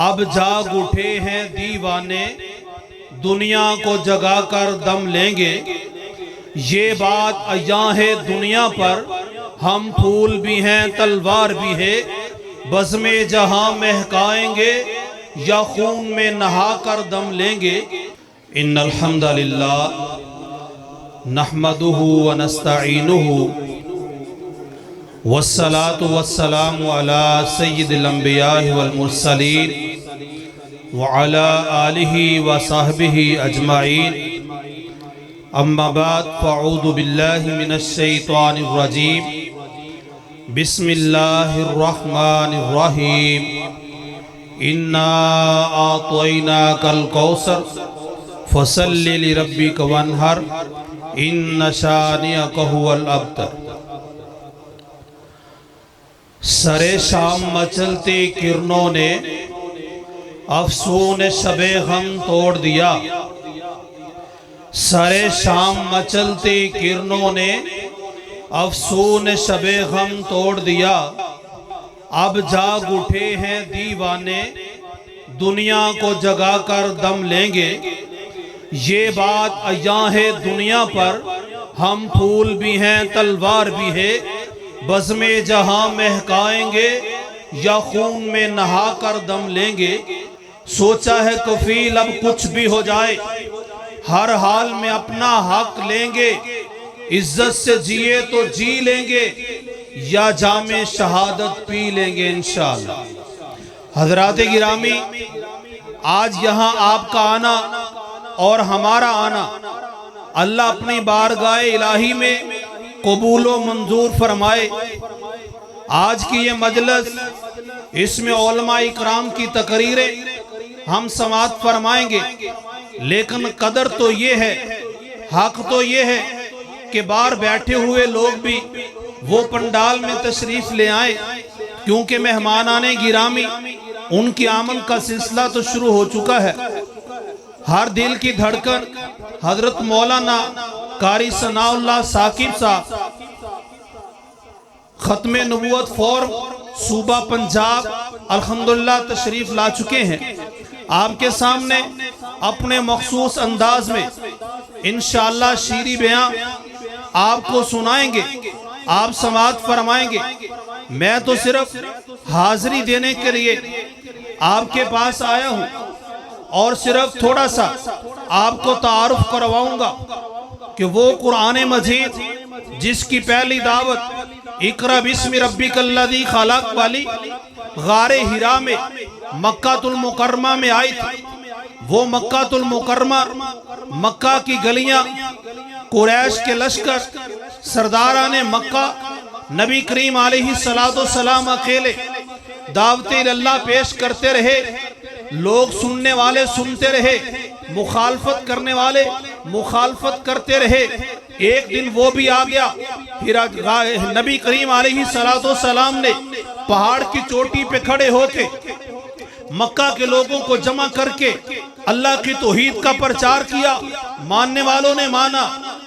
اب جاگ اٹھے ہیں دیوانے، دنیا کو جگا کر دم لیں گے۔ یہ بات عیاں ہے دنیا پر، ہم پھول بھی ہیں تلوار بھی ہے۔ بزم جہاں مہکائیں گے یا خون میں نہا کر دم لیں گے۔ ان الحمد للہ نحمدہ ونستعینہ والصلاة والسلام علی سید الانبیاء والمرسلین وعلی آلہ وصحبہ اجمعین۔ اما بعد فاعوذ باللہ من الشیطان الرجیم۔ بسم اللہ الرحمن الرحیم۔ انا اعطیناک الکوثر فصل لربک وانحر ان شانئک ھو الابتر۔ سرے شام مچلتے کرنوں نے افسون شب غم توڑ دیا۔ سرے شام مچلتے کرنوں نے افسون شب غم توڑ دیا۔ اب جاگ اٹھے ہیں دیوانے، دنیا کو جگا کر دم لیں گے۔ یہ بات عیاں ہے دنیا پر، ہم پھول بھی ہیں تلوار بھی ہے۔ بزم جہاں مہکائیں گے یا خون میں نہا کر دم لیں گے۔ سوچا ہے کفیل اب کچھ بھی ہو جائے، ہر حال میں اپنا حق لیں گے۔ عزت سے جیے تو جی لیں گے یا جام شہادت پی لیں گے انشاءاللہ۔ حضرات گرامی، آج یہاں آپ کا آنا اور ہمارا آنا اللہ اپنی بارگاہ الہی میں قبول و منظور فرمائے۔ آج کی یہ مجلس، اس میں علماء اکرام کی تقریریں ہم سماعت فرمائیں گے، لیکن قدر تو یہ ہے، حق تو یہ ہے کہ باہر بیٹھے ہوئے لوگ بھی وہ پنڈال میں تشریف لے آئیں، کیونکہ مہمانان گرامی ان کی آمد کا سلسلہ تو شروع ہو چکا ہے۔ ہر دل کی دھڑکن حضرت مولانا قاری ثناء اللہ ثاقب صاحب ختم نبوت فورم صوبہ پنجاب الحمدللہ تشریف لا چکے ہیں۔ آپ کے سامنے اپنے مخصوص انداز میں انشاءاللہ شیریں بیان آپ کو سنائیں گے، آپ سماعت فرمائیں گے۔ میں تو صرف حاضری دینے کے لیے آپ کے پاس آیا ہوں اور صرف تھوڑا سا آپ کو تعارف کرواؤں گا کہ وہ قرآن مجید جس کی پہلی دعوت اقرأ بسم ربک الذی خلق والی غار حرا میں مکہ المکرمہ میں آئی تھی۔ وہ مکہ المکرمہ، مکہ کی گلیاں، قریش کے لشکر، سرداران مکہ، نبی کریم علیہ السلام اکیلے دعوت اللہ پیش کرتے رہے۔ لوگ سننے والے سنتے رہے، مخالفت کرنے والے مخالفت کرتے رہے۔ ایک دن وہ بھی آ گیا، پھر نبی کریم علیہ السلام نے پہاڑ کی چوٹی پہ کھڑے ہو کے مکہ کے لوگوں کو جمع کر کے اللہ کی توحید کا پرچار کیا۔ ماننے والوں نے مانا،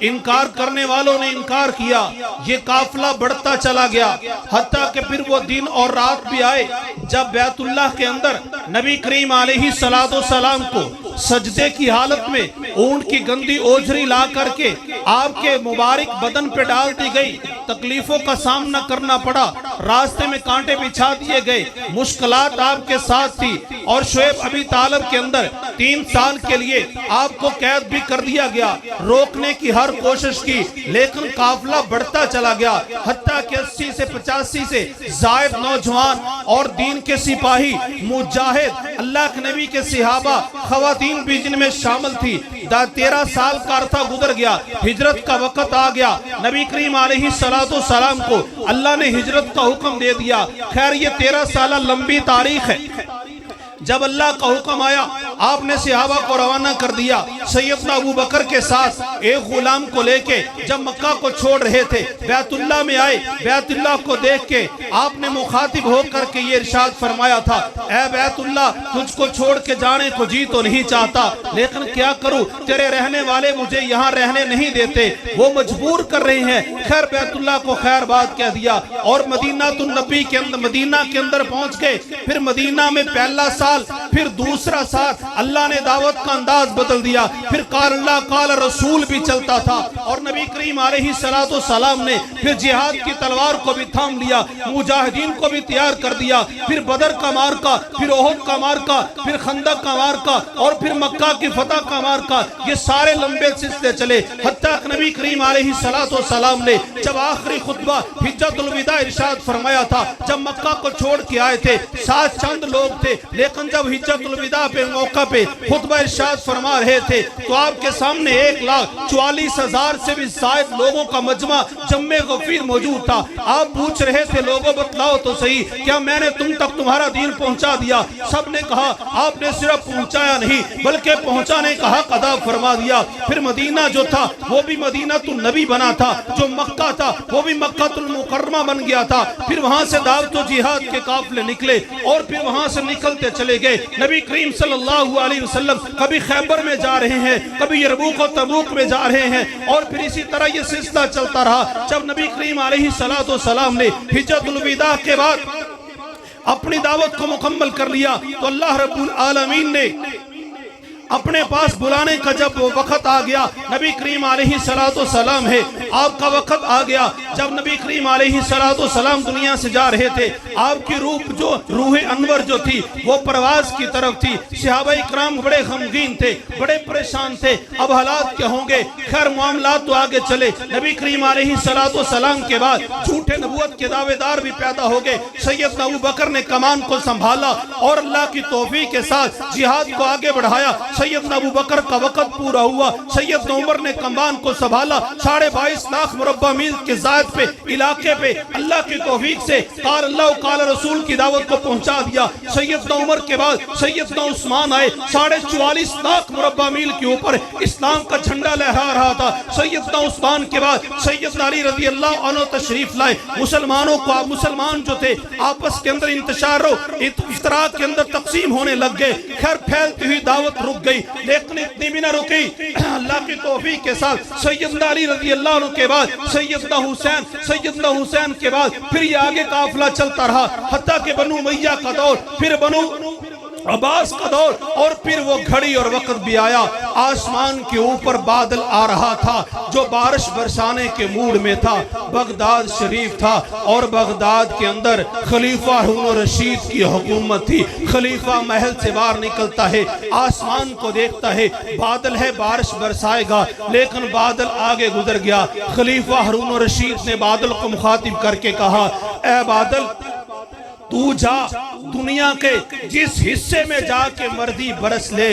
انکار کرنے والوں نے انکار کیا۔ یہ قافلہ بڑھتا چلا گیا، حتیٰ کہ پھر وہ دن اور رات بھی آئے جب بیت اللہ کے اندر نبی کریم علیہ السلام کو سجدے کی حالت میں اونٹ کی گندی اوجھری لا کر کے آپ کے مبارک بدن پہ ڈال دی گئی۔ تکلیفوں کا سامنا کرنا پڑا، راستے میں کانٹے بچھا دیے گئے، مشکلات آپ کے ساتھ تھی، اور شعیب ابی طالب کے اندر 3 سال کے لیے آپ کو قید بھی کر دیا گیا۔ روکنے کی ہر کوشش کی، لیکن قافلہ بڑھتا چلا گیا، حتیٰ کہ 80 سے 85 سے زائد نوجوان اور دین کے سپاہی، مجاہد، اللہ کے نبی کے صحابہ، خواتین بھی جن میں شامل تھی۔ 13 سال کا عرصہ گزر گیا، ہجرت کا وقت آ گیا۔ نبی کریم علیہ السلام کو اللہ نے ہجرت کا حکم دے دیا۔ خیر یہ 13 سالہ لمبی تاریخ ہے۔ جب اللہ کا حکم آیا، آپ نے صحابہ کو روانہ کر دیا۔ سیدنا ابو بکر کے ساتھ ایک غلام کو لے کے جب مکہ کو چھوڑ رہے تھے، بیت اللہ میں آئے۔ بیت اللہ کو دیکھ کے آپ نے مخاطب ہو کر کے یہ ارشاد فرمایا تھا، اے بیت اللہ، تجھ کو چھوڑ کے جانے کو جی تو نہیں چاہتا، لیکن کیا کروں، تیرے رہنے والے مجھے یہاں رہنے نہیں دیتے، وہ مجبور کر رہے ہیں۔ خیر بیت اللہ کو خیر بات کہہ دیا اور مدینہ النبی کے اندر، مدینہ کے اندر پہنچ گئے۔ پھر مدینہ میں پہلا سال پھر دوسرا ساتھ اللہ نے دعوت کا انداز بدل دیا، پھر قال اللہ قال رسول بھی چلتا تھا، اور نبی کریم علیہ السلام نے پھر جہاد کی تلوار کو بھی تھام لیا، مجاہدین کو بھی تیار کر دیا، پھر بدر کا مارکا، پھر احد کا مارکا، پھر خندق کا مارکا، اور پھر مکہ کی فتح کا مارکا، یہ سارے لمبے سلسلے چلے، حتیٰ کہ نبی کریم علیہ السلام نے جب آخری خطبہ حجۃ الوداع ارشاد فرمایا تھا، جب مکہ کو چھوڑ کے آئے تھے، ساتھ چند لوگ تھے، لیکن جب حجۃ الوداع پہ موقع پہ خطبہ ارشاد فرما رہے تھے تو آپ کے سامنے 1,44,000 سے بھی زائد لوگوں کا مجمع جمع غفیر موجود تھا۔ آپ پوچھ رہے تھے لوگوں بتلاؤ تو صحیح، کیا میں نے تم تک تمہارا دین پہنچا دیا؟ سب نے کہا آپ نے صرف پہنچایا نہیں بلکہ پہنچانے کا حق ادا فرما دیا۔ پھر مدینہ جو تھا وہ بھی مدینہ النبی بنا تھا، جو مکہ تھا وہ بھی مکہ المکرمہ بن گیا تھا۔ پھر وہاں سے دعوت و جہاد کے قافلے نکلے، اور پھر وہاں سے نکلتے چلے گئے۔ نبی کریم صلی اللہ علیہ وسلم کبھی خیبر میں جا رہے ہیں، کبھی یرموک و تبوک میں جا رہے ہیں، اور پھر اسی طرح یہ سلسلہ چلتا رہا۔ جب نبی کریم علیہ السلام نے حجۃ الوداع کے بعد اپنی دعوت کو مکمل کر لیا تو اللہ رب العالمین نے اپنے پاس بلانے کا جب وہ وقت آ گیا، نبی کریم علیہ السلام ہے آپ کا وقت آ گیا۔ جب نبی کریم علیہ السلام دنیا سے جا رہے تھے، آپ کی روح انور جو تھی وہ پرواز کی طرف تھی۔ صحابہ اکرام بڑے غمگین تھے، بڑے پریشان تھے، اب حالات کیا ہوں گے؟ خیر معاملات تو آگے چلے۔ نبی کریم علیہ السلام کے بعد جھوٹے نبوت کے دعوے دار بھی پیدا ہو گئے۔ سیدنا ابو بکر نے کمان کو سنبھالا اور اللہ کی توفیق کے ساتھ جہاد کو آگے بڑھایا۔ سیدنا ابو بکر کا وقت پورا ہوا، سیدنا عمر نے کمان کو سنبھالا۔ 22.5 لاکھ مربع میل کے زائد پہ علاقے پہ اللہ کی توفیق سے قال اللہ قال رسول کی دعوت کو پہنچا دیا۔ سیدنا عمر کے بعد سیدنا عثمان آئے، 44.5 لاکھ مربع میل کے اوپر اسلام کا جھنڈا لہرا رہا تھا۔ سیدنا عثمان کے بعد سیدنا علی رضی اللہ عنہ تشریف لائے۔ مسلمان جو تھے آپس کے اندر انتشار افتراق کے اندر تقسیم ہونے لگ گئے۔ خیر پھیلتی ہوئی دعوت رک گئی، لیکن اتنی بھی نہ رکی۔ اللہ کی توفیق کے ساتھ سیدنا علی رضی اللہ عنہ کے بعد سیدنا حسین کے بعد پھر یہ آگے قافلہ چلتا رہا، حتیٰ کہ بنو امیہ کا دور، پھر بنو عباس کا دور، اور پھر وہ گھڑی اور وقت بھی آیا۔ آسمان کے اوپر بادل آ رہا تھا جو بارش برسانے کے موڈ میں تھا۔ بغداد شریف تھا اور بغداد کے اندر خلیفہ ہارون الرشید کی حکومت تھی۔ خلیفہ محل سے باہر نکلتا ہے، آسمان کو دیکھتا ہے، بادل ہے بارش برسائے گا، لیکن بادل آگے گزر گیا۔ خلیفہ ہارون الرشید نے بادل کو مخاطب کر کے کہا، اے بادل تو جا دنیا کے جس حصے میں جا کے مرضی برس لے،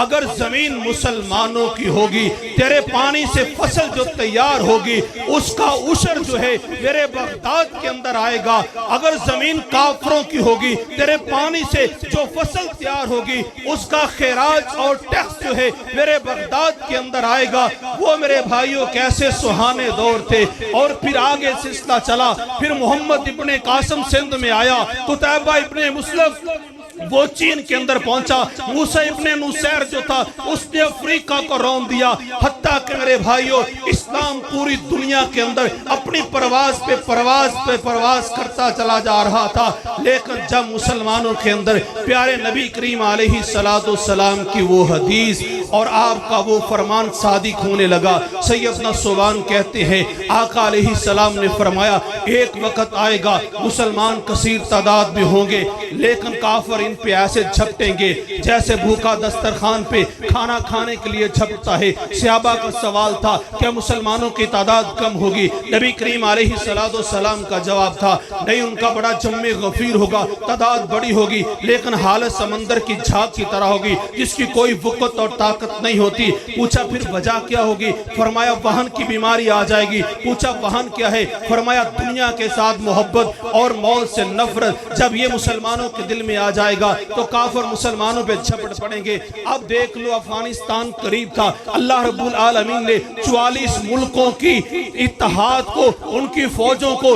اگر زمین مسلمانوں کی ہوگی تیرے پانی سے فصل جو تیار ہوگی اس کا عشر جو ہے میرے بغداد کے اندر آئے گا۔ اگر زمین کافروں کی ہوگی تیرے پانی سے جو فصل تیار ہوگی اس کا خراج اور ٹیکس جو ہے میرے بغداد کے اندر آئے گا۔ وہ میرے بھائیوں کیسے سہانے دور تھے۔ اور پھر آگے سلسلہ چلا، پھر محمد ابن قاسم سندھ میں آیا، قتیبہ ابن مسلم وہ چین کے اندر پہنچا، موسیٰ ابن نصیر جو تھا اس نے افریقہ کو رون دیا، حتیٰ کہ میرے بھائیوں اسلام پوری دنیا کے اندر اپنی پرواز پہ پرواز کرتا چلا جا رہا تھا۔ لیکن جب مسلمانوں کے اندر پیارے نبی کریم علیہ السلام کی وہ حدیث اور آپ کا وہ فرمان صادق ہونے لگا، سیدنا صوبان کہتے ہیں آقا علیہ السلام نے فرمایا ایک وقت آئے گا مسلمان کثیر تعداد میں ہوں گے، لیکن کافر ان پہ ایسے جھپٹیں گے جیسے بھوکا دسترخوان پہ کھانا کھانے کے لیے جھپٹتا ہے۔ صحابہ کا سوال تھا کیا مسلمانوں کی تعداد کم ہوگی؟ نبی کریم علیہ السلام کا جواب تھا نہیں، ان کا بڑا جمع غفیر ہوگا، تعداد بڑی ہوگی، لیکن حالت سمندر کی جھاگ کی طرح ہوگی جس کی کوئی وقت اور طاقت نہیں ہوتی۔ پوچھا پھر وجہ کیا ہوگی؟ فرمایا وہن کی بیماری آ جائے گی۔ پوچھا وہن کیا ہے؟ فرمایا دنیا کے ساتھ محبت اور موت سے نفرت جب یہ مسلمانوں کے دل میں آ جائے گا تو کافر مسلمانوں پہ جھپٹ پڑیں گے۔ اب دیکھ لو افغانستان قریب تھا، اللہ رب العالمین نے 44 ملکوں کی اتحاد کو، ان کی فوجوں کو